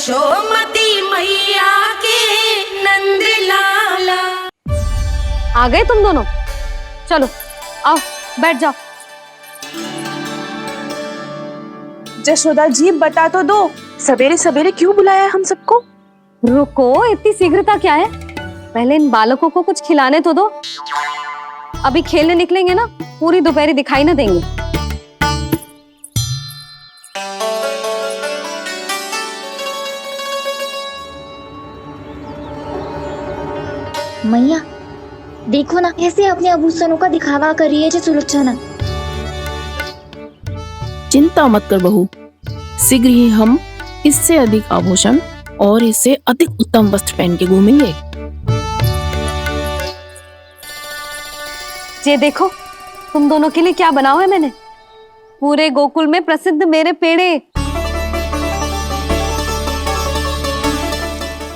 यशोमती मैया के नंद लाला। आ गए तुम दोनों? चलो आओ बैठ जाओ। जशोदा जी बता तो दो, सवेरे सवेरे क्यों बुलाया हम सबको? रुको, इतनी शीघ्रता क्या है? पहले इन बालकों को कुछ खिलाने तो दो। अभी खेलने निकलेंगे ना, पूरी दोपहरी दिखाई ना देंगे। मैया देखो ना कैसे अपने आभूषणों का दिखावा कर रही है जी सुलोचना। चिंता मत कर बहू, शीघ्र ही हम इससे अधिक आभूषण और इससे अधिक उत्तम वस्त्र पहन के घूमेंगे। ये देखो तुम दोनों के लिए क्या बनाओ है मैंने। पूरे गोकुल में प्रसिद्ध मेरे पेड़े।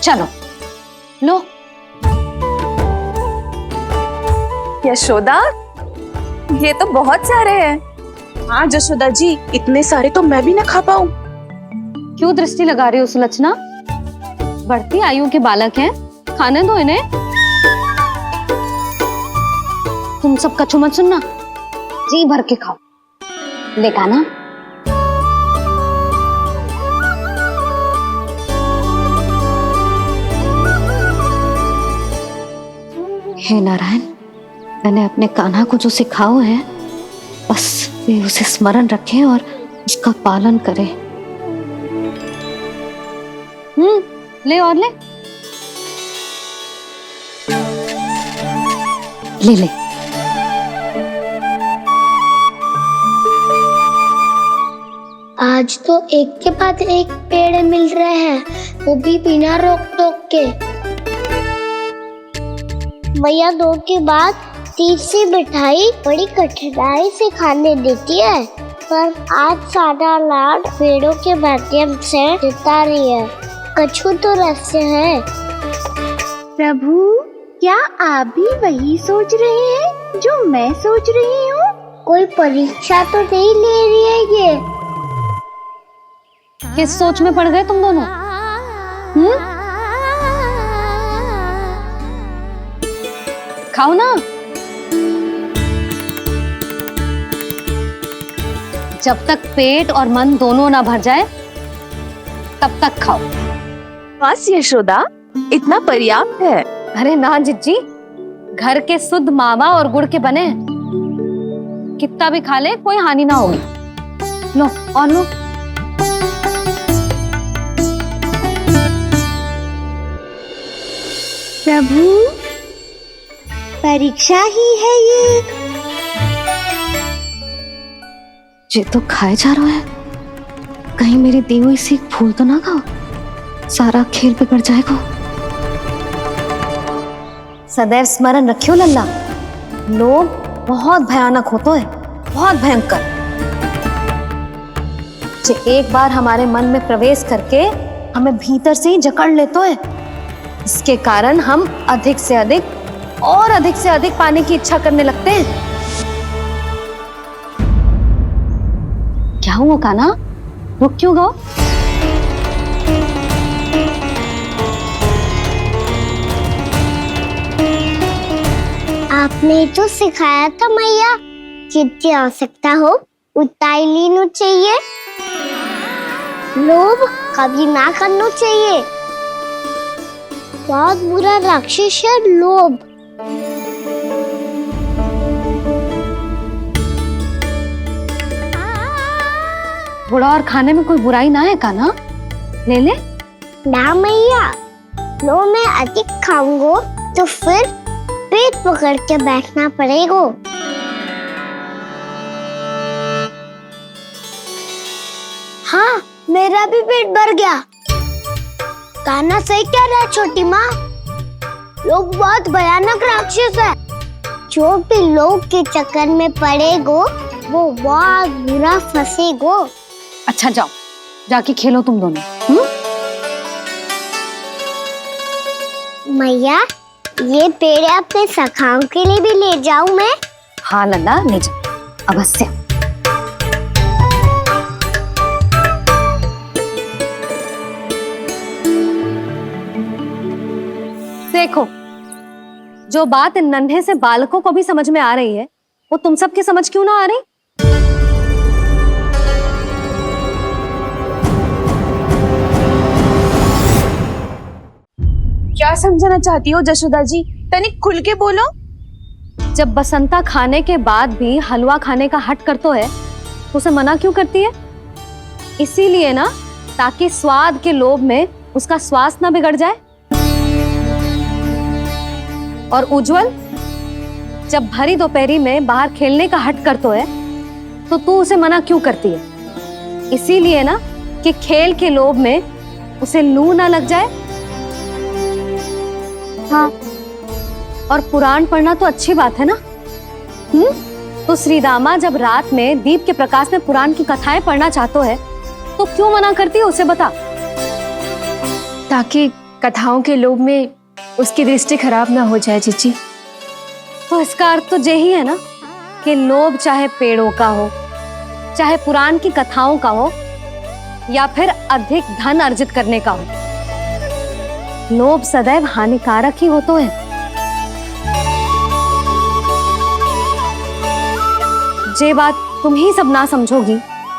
चलो लो। यशोदा ये तो बहुत सारे हैं। हाँ जशोदा जी, इतने सारे तो मैं भी ना खा पाऊं। क्यों दृष्टि लगा रही हो सुलक्षणा? बढ़ती आयु के बालक हैं, खाने दो इन्हें। तुम सब कछु मत सुनना, जी भर के खाओ। देखा ना? हे नारायण, मैंने अपने कान्हा को जो सिखाओ है, बस वे उसे स्मरण रखें और उसका पालन करें। ले और ले ले ले। आज तो एक के बाद एक पेड़ मिल रहे हैं, वो भी बिना रोक टोक के। मैया दो के बाद तीसरी मिठाई बड़ी कठिनाई से खाने देती है, पर आज सादा लाड पेड़ों के माध्यम से जिता रही है। कछु तो रहस्य है। प्रभु, क्या आप भी वही सोच रहे हैं जो मैं सोच रही हूँ? कोई परीक्षा तो नहीं ले रही है ये? किस सोच में पड़ गए तुम दोनों? खाओ ना। जब तक पेट और मन दोनों ना भर जाए तब तक खाओ। बस यशोदा, इतना पर्याप्त है। अरे ना जिज्जी, घर के शुद्ध मावा और गुड़ के बने, कितना भी खा ले कोई हानि ना होगी। लो और लो। प्रभु, परीक्षा ही है ये तो खाए जा रहा है। कहीं मेरी दी हुई सीख भूल तो ना खाओ, सारा खेल बिगड़ जाएगा। सदैव स्मरण रखियो लल्ला, लोभ बहुत भयानक होता है, बहुत भयंकर। जो एक बार हमारे मन में प्रवेश करके हमें भीतर से ही जकड़ लेता है, इसके कारण हम अधिक से अधिक और अधिक से अधिक पाने की इच्छा करने लगते हैं। क्या हुआ कान्हा, रुक क्यों गए? आपने तो सिखाया था मैया, जितनी आवश्यकता हो उतना ही लेना चाहिए, लोभ कभी ना करना चाहिए। बहुत बुरा राक्षस है लोभ। बुरा और खाने में कोई बुराई ना है कान्हा, ले ले। ना मैया, लो मैं अधिक खाऊंगा तो फिर पेट पकड़ के बैठना पड़ेगा। हाँ, मेरा भी पेट भर गया। कान्हा सही कह रहा है छोटी माँ, लोग बहुत भयानक राक्षस है। जो भी लोग के चक्कर में पड़ेगो वो बहुत बुरा फंसेगो। अच्छा जाओ, जाके खेलो तुम दोनों। मैया, ये पेड़ अपने सखाओं के लिए भी ले जाऊं मैं? हाँ लल्ला, ले जाओ अवश्य। देखो, जो बात इन नन्हे से बालकों को भी समझ में आ रही है, वो तुम सबकी समझ क्यों ना आ रही? क्या समझाना चाहती हो जशोदा जी? तनिक खुल के बोलो। जब बसंता खाने के बाद भी हलवा खाने का हट करतो है तो उसे मना क्यों करती है? इसीलिए ना, ताकि स्वाद के लोभ में उसका स्वास्थ्य ना बिगड़ जाए। और उज्जवल, जब भरी दोपहरी में बाहर खेलने का हट करतो है तो तू उसे मना क्यों करती है? इसीलिए ना कि खेल के लोभ में उसे लू ना लग जाए। हाँ, और पुराण पढ़ना तो अच्छी बात है ना। तो श्रीदामा जब रात में दीप के प्रकाश में पुराण की कथाएं पढ़ना चाहतो है तो क्यों मना करती है? उसे बता। ताकि कथाओं के लोभ में उसकी दृष्टि खराब ना हो जाए जीजी। तो इसका अर्थ तो यही है ना कि लोभ चाहे पेड़ों का हो, चाहे पुराण की कथाओं का हो, या फिर अधिक धन अर्जित करने का हो, लोभ सदैव हानिकारक ही होता है। जे बात तुम ही सब ना समझोगी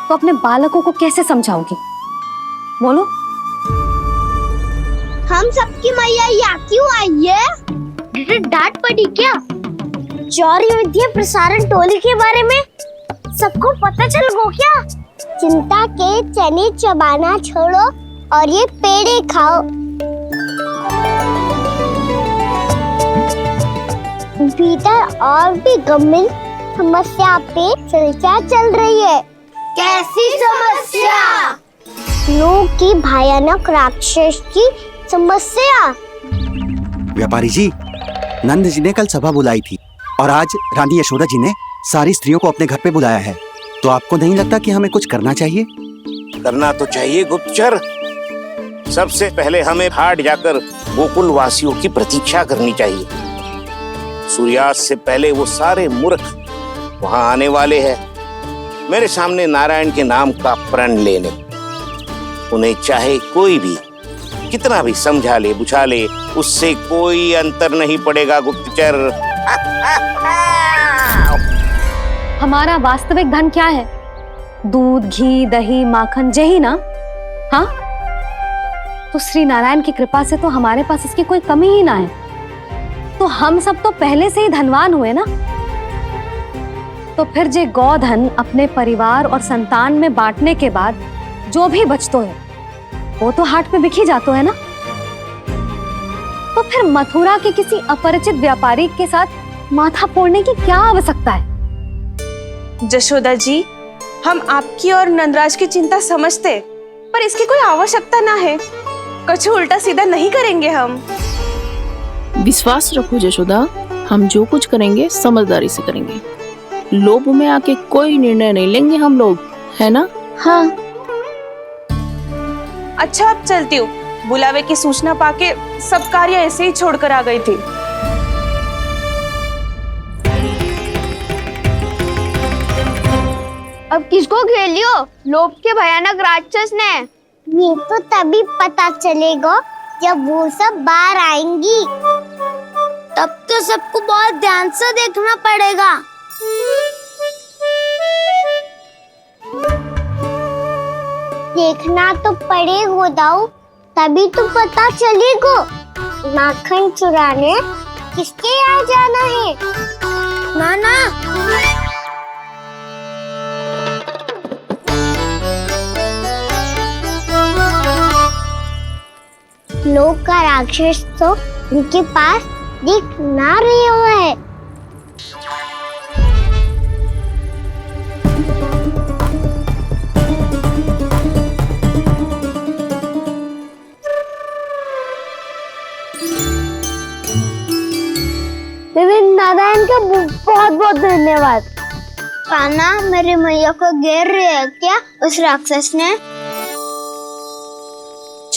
तो अपने बालकों को कैसे समझाओगी? बोलो। हम सबकी मैया यहाँ क्यों आई है? डांट पड़ी क्या? चौरी विद्या प्रसारण टोली के बारे में सबको पता चल गो क्या? चिंता के चने चबाना छोड़ो और ये पेड़े खाओ। भीतर और भी गंभीर समस्या पे चर्चा चल रही है। कैसी समस्या? लोग की भयानक राक्षस की समस्या। व्यापारी जी, नंद जी ने कल सभा बुलाई थी और आज रानी यशोदा जी ने सारी स्त्रियों को अपने घर पे बुलाया है। तो आपको नहीं लगता कि हमें कुछ करना चाहिए? करना तो चाहिए गुप्तचर। सबसे पहले हमें हाट जाकर गोकुल वासियों की प्रतीक्षा करनी चाहिए। सूर्यास्त से पहले वो सारे मूर्ख वहां आने वाले हैं, मेरे सामने नारायण के नाम का प्रण लेने। उन्हें चाहे कोई भी कितना भी समझा ले बुझा ले, उससे कोई अंतर नहीं पड़ेगा गुप्तचर। हमारा वास्तविक धन क्या है? दूध, घी, दही, माखन, यही ना? हाँ, तो श्री नारायण की कृपा से तो हमारे पास इसकी कोई कमी ही ना है। तो हम सब तो पहले से ही धनवान हुए ना। तो फिर जे गोधन अपने परिवार और संतान में बांटने के बाद जो भी बचतो है वो तो हाट पे बिखी जातो है ना। तो फिर मथुरा के किसी अपरिचित व्यापारी के साथ माथा फोड़ने की क्या आवश्यकता है? जशोदा जी, हम आपकी और नंदराज की चिंता समझते, पर इसकी कोई आवश्यकता ना है। कछु उल्टा सीधा नहीं करेंगे हम। विश्वास रखो जशोदा, हम जो कुछ करेंगे समझदारी से करेंगे। लोभ में आके कोई निर्णय नहीं लेंगे हम लोग, है ना? हाँ। अच्छा, अब चलती हूँ। बुलावे की सूचना पाके सब कार्य ऐसे ही छोड़कर आ गई थी। अब किसको घेर लियो? लोभ के भयानक राक्षस ने। ये तो तभी पता चलेगा जब वो सब बाहर आएंगी। तब तो सबको बहुत ध्यान से देखना पड़ेगा। देखना तो पड़ेगा दाऊ, तभी तो पता चलेगा माखन चुराने किसके यहाँ जाना है। नाना, लोग का राक्षस तो उनके पास दिख ना रही हुआ है। नारायण का बहुत बहुत धन्यवाद। कान्हा, मेरे मैया को घेर रहे है क्या उस राक्षस ने?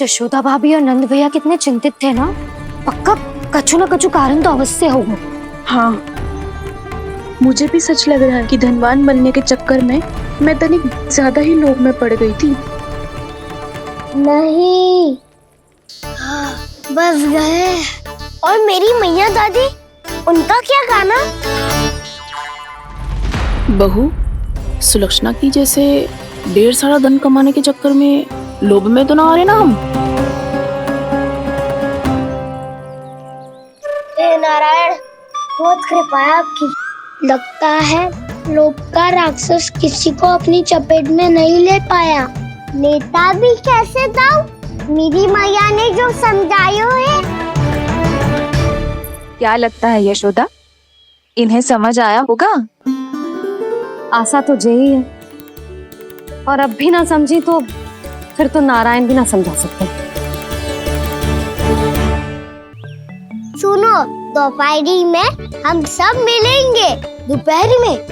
यशोदा भाभी और नंद भैया कितने चिंतित थे ना। पक्का कछु ना कछु कारण तो अवश्य होगा। हाँ, मुझे भी सच लग रहा है कि धनवान बनने के चक्कर में मैं तनिक ज्यादा ही लोभ में पड़ गई थी। नहीं, बस गए। और मेरी मैया दादी, उनका क्या गाना? बहू, सुलक्षणा की जैसे ढेर सारा धन कमाने के चक्कर में लोभ में तो ना आ रहे ना हम। हे नारायण, बहुत कृपा है आपकी। लगता है लोभ का राक्षस किसी को अपनी चपेट में नहीं ले पाया। लेता भी कैसे था? मेरी मैया ने जो समझायो है। क्या लगता है यशोदा, इन्हें समझ आया होगा? आशा तो यही है, और अब भी ना समझी तो फिर तो नारायण भी ना समझा सकते। सुनो, दोपहरी में हम सब मिलेंगे। दोपहर में?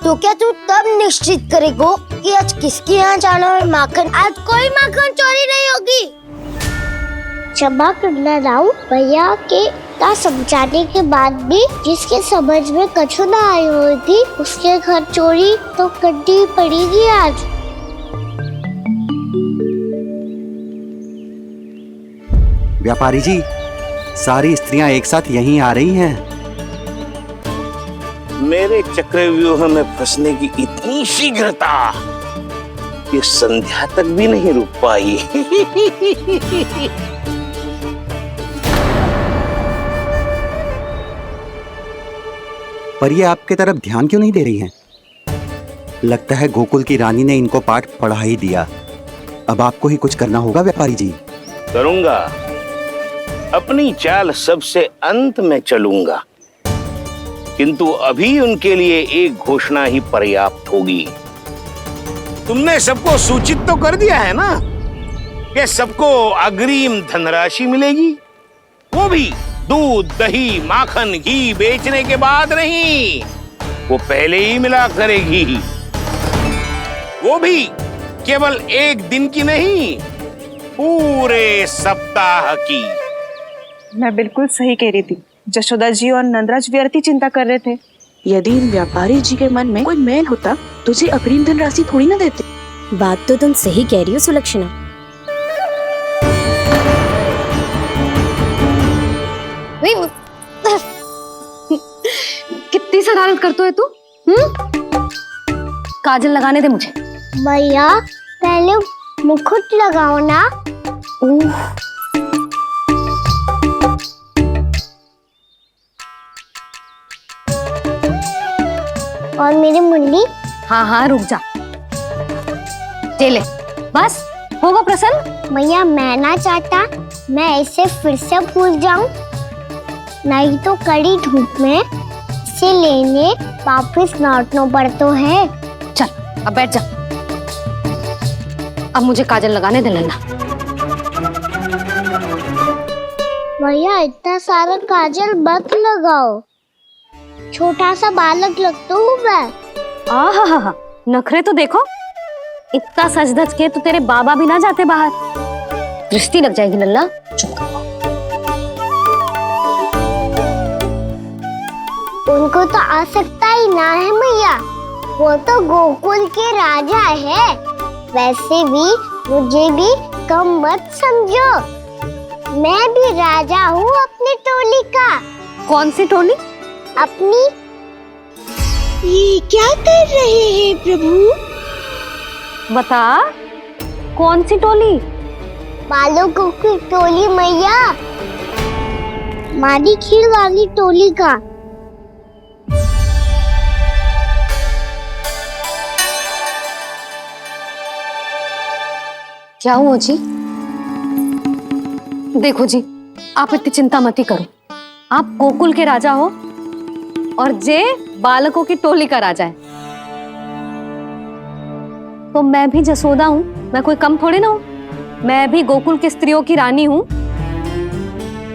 तो क्या तू तब निश्चित करेगो कि आज किसके यहाँ जाना है माखन? आज कोई माखन चोरी नहीं होगी। क्षमा करना राव, भैया के का समझाने के बाद भी जिसके समझ में कछु ना आई हुई थी, उसके घर चोरी तो करनी पड़ेगी आज। व्यापारी जी, सारी स्त्रियां एक साथ यहीं आ रही हैं। मेरे चक्रव्यूह में फंसने की इतनी शीघ्रता कि संध्या तक भी नहीं रुक पाई। पर ये आपके तरफ ध्यान क्यों नहीं दे रही हैं? लगता है गोकुल की रानी ने इनको पाठ पढ़ा ही दिया। अब आपको ही कुछ करना होगा व्यापारी जी। करूंगा, अपनी चाल सबसे अंत में चलूंगा, किंतु अभी उनके लिए एक घोषणा ही पर्याप्त होगी। तुमने सबको सूचित तो कर दिया है ना कि सबको अग्रिम धनराशि मिलेगी, वो भी दूध, दही, माखन, घी बेचने के बाद नहीं, वो पहले ही मिला करेगी। वो भी केवल एक दिन की नहीं, पूरे सप्ताह की। मैं बिल्कुल सही कह रही थी। यशोदा जी और नंदराज व्यर्थ ही चिंता कर रहे थे। यदि इन व्यापारी जी के मन में कोई मैल होता, तुझे अग्रिम धनराशि थोड़ी ना देते। बात तो तुम सही कह रही हो सुलक्षणा। कितनी शरारत करते है तू? काजल लगाने दे मुझे। भैया, पहले मुकुट लगाओ ना। और मेरी मुन्नी? हाँ हाँ, रुक जा। ले बस, होगा प्रसन्न? भैया, मैं ना चाहता मैं ऐसे फिर से भूल जाऊं, नहीं तो कड़ी धूप में इसे लेने वापस लौटना पड़ता है। चल अब बैठ जा। अब मुझे काजल लगाने दे लल्ला। भैया, इतना सारा काजल मत लगाओ, छोटा सा बालक लगता हूँ मैं। आहा, नखरे तो देखो। इतना सज धज के तो तेरे बाबा भी ना जाते बाहर, दृष्टि लग जाएगी लल्ला। चुप करो। उनको तो आ सकता ही ना है मैया, वो तो गोकुल के राजा है। वैसे भी मुझे भी कम मत समझो, मैं भी राजा हूँ अपनी टोली का। कौन सी टोली? अपनी। ये क्या कर रहे हैं प्रभु? बता, कौन सी टोली? बालकों की टोली मैया, मारी खीर वाली टोली का। क्या हुआ जी? देखो जी, आप इतनी चिंता मत ही करो। आप गोकुल के राजा हो और जे बालकों की टोली का राजा है, तो मैं भी जसोदा हूँ, मैं कोई कम थोड़ी ना हूँ। मैं भी गोकुल की स्त्रियों की रानी हूँ।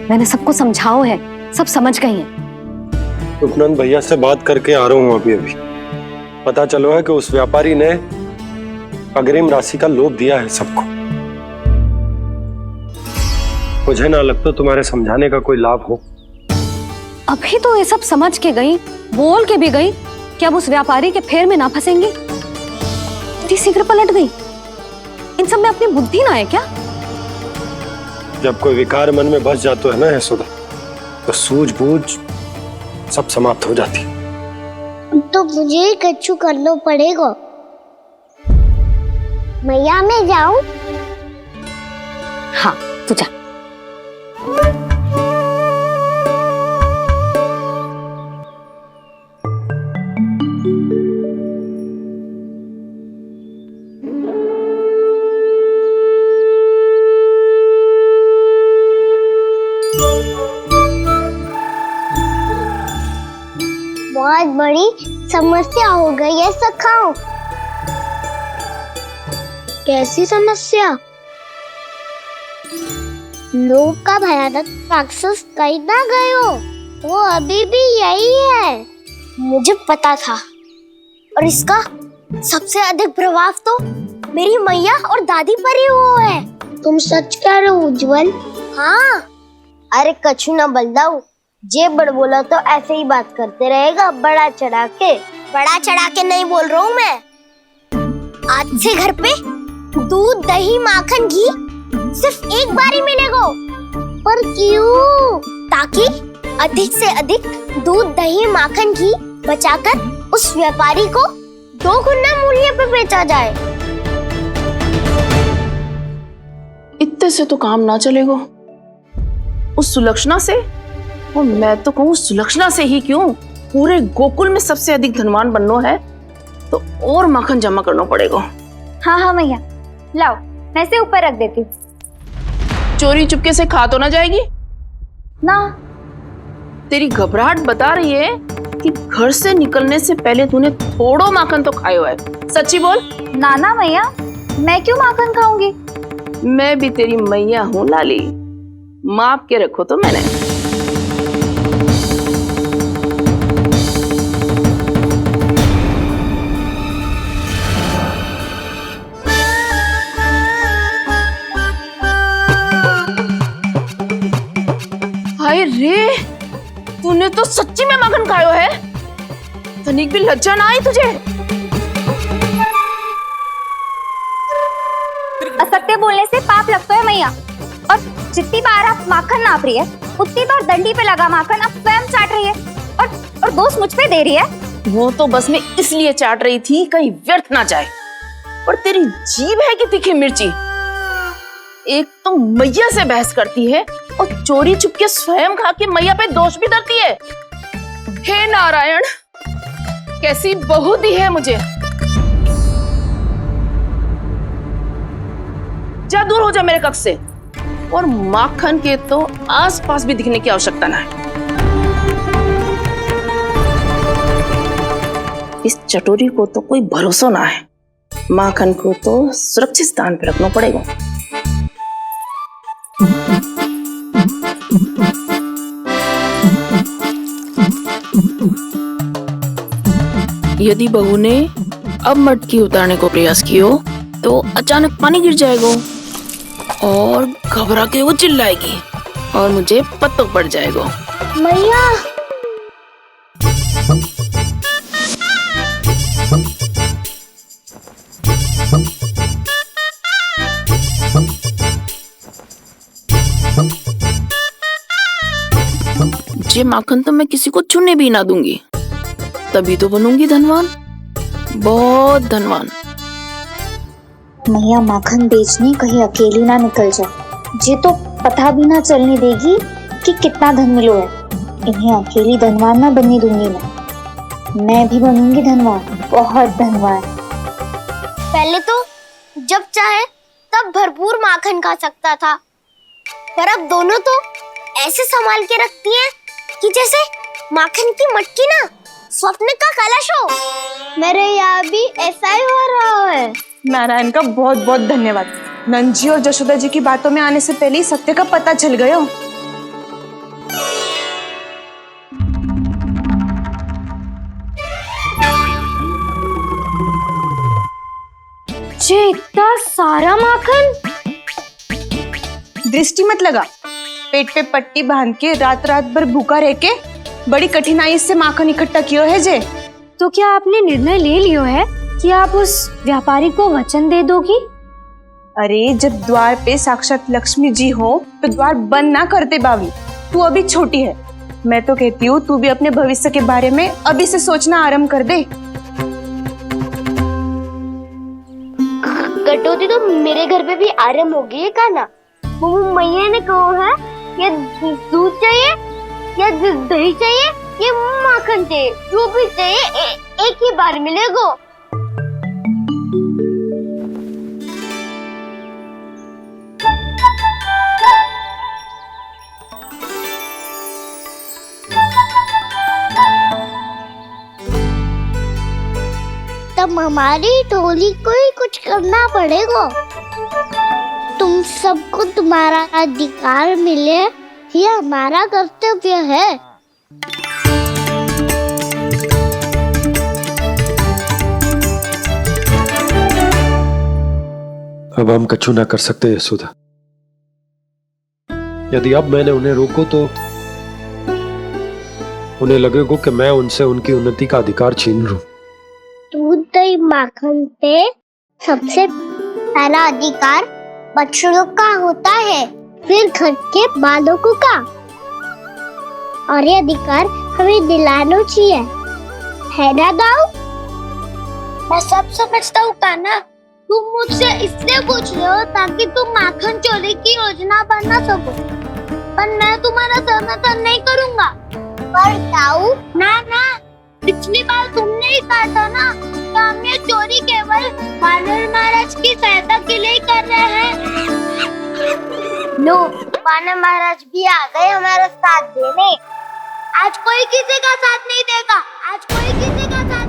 मैंने सबको समझाओ है, सब समझ गई हैं। उपनंद भैया से बात करके आ रहा हूँ अभी। पता चलो है कि उस व्यापारी ने अग्रिम राशि का लोभ दिया है सबको। मुझे ना लगता तुम्हारे समझाने का कोई लाभ हो। अभी तो ये सब समझ के गई, बोल के भी गई कि अब उस व्यापारी के फेर में ना फंसेंगी। इतनी शीघ्र पलट गई। इन सब में अपनी बुद्धि ना है क्या? जब कोई विकार मन में बस जाता है ना यशोदा, तो सूझबूझ सब समाप्त हो जाती। तो मुझे ही कच्चू करना पड़ेगा। मैया मैं जाऊं? हाँ तू जा। बहुत बड़ी समस्या हो गई है सखाओ। कैसी समस्या? लोभ का भयानक राक्षस कहीं ना गयो, वो अभी भी यही है। मुझे पता था। और इसका सबसे अधिक प्रभाव तो मेरी मैया और दादी पर ही हुआ है। तुम सच कह रहे हो उज्जवल? हाँ। अरे कछु ना बलदाऊ, जे बड़ बोला तो ऐसे ही बात करते रहेगा बड़ा चढ़ा के। बड़ा चढ़ा के नहीं बोल रहा हूँ मैं। आज से घर पे दूध दही माखन घी सिर्फ एक बार ही मिलेगा। पर क्यों? ताकि अधिक से अधिक दूध दही माखन घी बचाकर उस व्यापारी को 2 गुना मूल्य पे बेचा जाए। इतने से तो काम ना चलेगा। उस सुलक्षणा से, और मैं तो कहूँ सुलक्षणा से ही क्यों, पूरे गोकुल में सबसे अधिक धनवान बनना है तो और माखन जमा करना पड़ेगा। हाँ हाँ मैया, लाओ मैं इसे ऊपर रख देती हूँ। चोरी चुपके से खा तो ना जाएगी ना? तेरी घबराहट बता रही है कि घर से निकलने से पहले तूने थोड़ो माखन तो खाया है। सच्ची बोल। ना ना मैया, मैं क्यों माखन खाऊंगी? मैं भी तेरी मैया हूँ लाली, माप के रखो तो मैंने। हाय रे, तूने तो सच्ची में माखन खायो है। तनिक भी लज्जा ना आई तुझे? असत्य बोलने से पाप लगता है मैया। और जितनी बार आप माखन नाप रही है उतनी बार डंडी पे लगा माखन आप स्वयं चाट रही है और दोष मुझ पे दे रही है। वो तो बस मैं इसलिए चाट रही थी कहीं व्यर्थ ना जाए। और तेरी जीभ है कि तीखी मिर्ची। एक तो मैया से बहस करती है और चोरी चुपके स्वयं खा के मैया पे दोष भी धरती है। हे नारायण, कैसी बहू दी है मुझे। जा दूर हो जा मेरे कक्ष से। और माखन के तो आसपास भी दिखने की आवश्यकता ना है। इस चटोरी को तो कोई भरोसा ना है। माखन को तो सुरक्षित स्थान पर रखना पड़ेगा। यदि बहू ने अब मटकी उतारने को प्रयास किया तो अचानक पानी गिर जाएगा और घबरा के वो चिल्लाएगी और मुझे पता पड़ जाएगा। मैया, ये माखन तो मैं किसी को छूने भी ना दूंगी, तभी तो बनूंगी धनवान, बहुत धनवान। मैया माखन बेचने कहीं अकेली ना निकल जाए। ये तो पता भी ना चलने देगी कि कितना धन मिलो है। इन्हें अकेली धनवान ना बनने दूंगी मैं भी बनूंगी धनवान, बहुत धनवान। पहले तो जब चाहे तब भरपूर माखन खा सकता था, पर अब दोनों तो ऐसे संभाल के रखती हैं कि जैसे माखन की मटकी ना स्वप्न का कलश हो। मेरे यहाँ भी ऐसा ही हो रहा है। नारायण का बहुत बहुत धन्यवाद। नंदजी और जशोदा जी की बातों में आने से पहले ही सत्य का पता चल गया। ये इतना सारा माखन? दृष्टि मत लगा। पेट पे पट्टी बांध के रात रात भर भूखा रह के बड़ी कठिनाई से माखन इकट्ठा किया है जे। तो क्या आपने निर्णय ले लियो है कि आप उस व्यापारी को वचन दे दोगी? अरे जब द्वार पे साक्षात लक्ष्मी जी हो तो द्वार बंद ना करते बावली। तू अभी छोटी है, मैं तो कहती हूँ तू भी अपने भविष्य के बारे में अभी से सोचना आरंभ कर दे। कटौती तो मेरे घर पे भी आरंभ हो गई है काना। वो मैया ने कहा है ये दूध चाहिए या दही चाहिए ये माखन चाहिए, जो भी चाहिए एक ही बार मिलेगा। तब हमारी टोली को ही कुछ करना पड़ेगा। तुम सबको तुम्हारा अधिकार मिले ये हमारा कर्तव्य है। अब हम कछु ना कर सकते यशोदा। यदि अब मैंने उन्हें रोको तो उन्हें लगेगा कि मैं उनसे उनकी उन्नति का अधिकार छीन लूं। दूध दही माखन पे सबसे पहला अधिकार बछड़ों का होता है, फिर घर के बालकों का, और ये अधिकार हमें दिलाना चाहिए, है ना दाऊ? मैं सब समझता हूँ कान्हा, तुम मुझसे इसलिए पूछ रहे हो ताकि तुम माखन चोरी की योजना बना सको, पर मैं तुम्हारा समर्थन नहीं करूँगा। पर दाऊ ना, पिछली बार तुमने ही कहा था ना कि हम ये चोरी केवल वानर महाराज की सहायता के लिए कर रहे हैं। लो, वानर महाराज भी आ गए हमारा साथ देने। आज कोई किसी का साथ नहीं देगा, आज कोई किसी का साथ